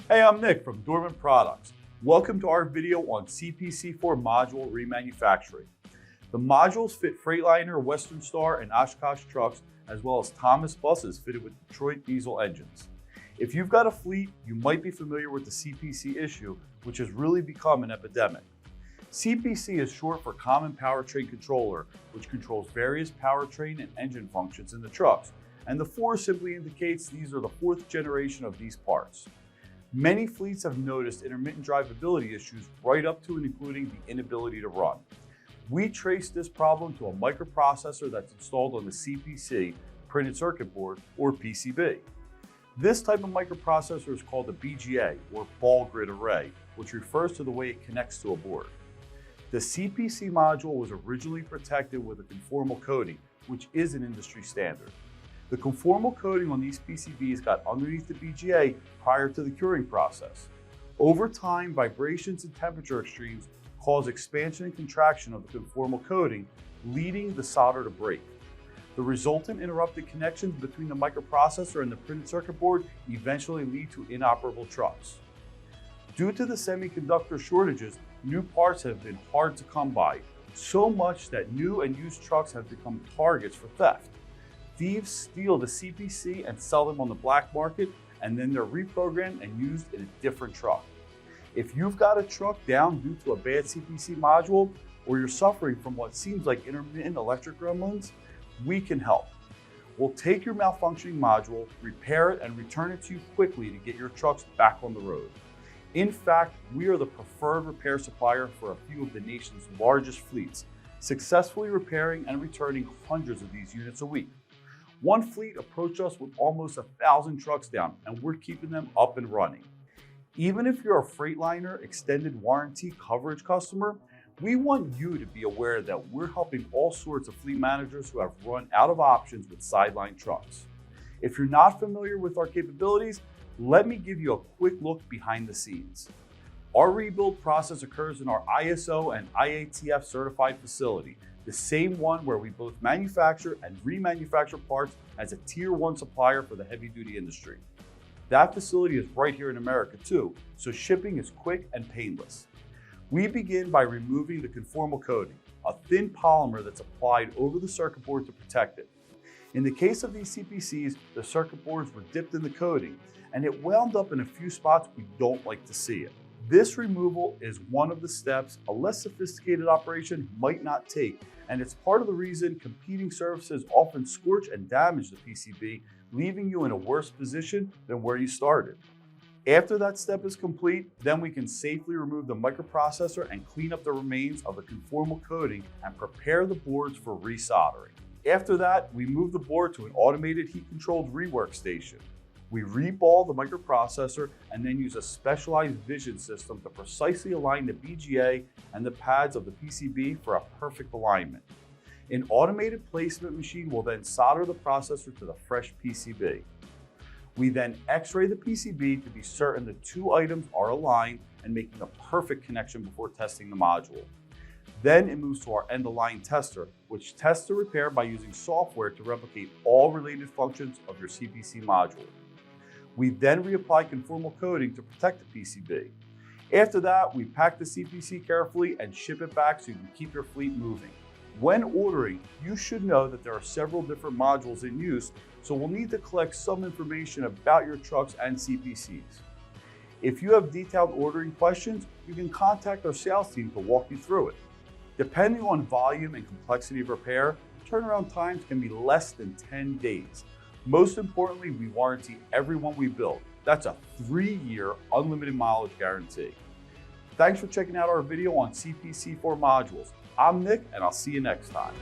Hey, I'm Nick from Dorman Products. Welcome to our video on CPC4 module remanufacturing. The modules fit Freightliner, Western Star, and Oshkosh trucks, as well as Thomas buses fitted with Detroit diesel engines. If you've got a fleet, you might be familiar with the CPC issue, which has really become an epidemic. CPC is short for Common Powertrain Controller, which controls various powertrain and engine functions in the trucks, and the 4 simply indicates these are the 4th generation of these parts. Many fleets have noticed intermittent drivability issues right up to and including the inability to run. We traced this problem to a microprocessor that's installed on the CPC printed circuit board, or PCB. This type of microprocessor is called a BGA, or ball grid array, which refers to the way it connects to a board. The CPC module was originally protected with a conformal coating, which is an industry standard. The conformal coating on these PCBs got underneath the BGA prior to the curing process. Over time, vibrations and temperature extremes cause expansion and contraction of the conformal coating, leading the solder to break. The resultant interrupted connections between the microprocessor and the printed circuit board eventually lead to inoperable trucks. Due to the semiconductor shortages, new parts have been hard to come by, so much that new and used trucks have become targets for theft. Thieves steal the CPC and sell them on the black market, and then they're reprogrammed and used in a different truck. If you've got a truck down due to a bad CPC module, or you're suffering from what seems like intermittent electric gremlins, we can help. We'll take your malfunctioning module, repair it, and return it to you quickly to get your trucks back on the road. In fact, we are the preferred repair supplier for a few of the nation's largest fleets, successfully repairing and returning hundreds of these units a week. One fleet approached us with almost 1,000 trucks down, and we're keeping them up and running. Even if you're a Freightliner extended warranty coverage customer, we want you to be aware that we're helping all sorts of fleet managers who have run out of options with sideline trucks. If you're not familiar with our capabilities, let me give you a quick look behind the scenes. Our rebuild process occurs in our ISO and IATF certified facility, the same one where we both manufacture and remanufacture parts as a Tier 1 supplier for the heavy-duty industry. That facility is right here in America too, so shipping is quick and painless. We begin by removing the conformal coating, a thin polymer that's applied over the circuit board to protect it. In the case of these CPCs, the circuit boards were dipped in the coating, and it wound up in a few spots we don't like to see it. This removal is one of the steps a less sophisticated operation might not take, and it's part of the reason competing surfaces often scorch and damage the PCB, leaving you in a worse position than where you started. After that step is complete, then we can safely remove the microprocessor and clean up the remains of the conformal coating and prepare the boards for resoldering. After that, we move the board to an automated heat-controlled rework station. We reball the microprocessor and then use a specialized vision system to precisely align the BGA and the pads of the PCB for a perfect alignment. An automated placement machine will then solder the processor to the fresh PCB. We then X-ray the PCB to be certain the 2 items are aligned and making a perfect connection before testing the module. Then it moves to our end-of-line tester, which tests the repair by using software to replicate all related functions of your CPC module. We then reapply conformal coating to protect the PCB. After that, we pack the CPC carefully and ship it back so you can keep your fleet moving. When ordering, you should know that there are several different modules in use, so we'll need to collect some information about your trucks and CPCs. If you have detailed ordering questions, you can contact our sales team to walk you through it. Depending on volume and complexity of repair, turnaround times can be less than 10 days. Most importantly, we warranty every one we build. That's a 3-year unlimited mileage guarantee. Thanks for checking out our video on CPC4 modules. I'm Nick, and I'll see you next time.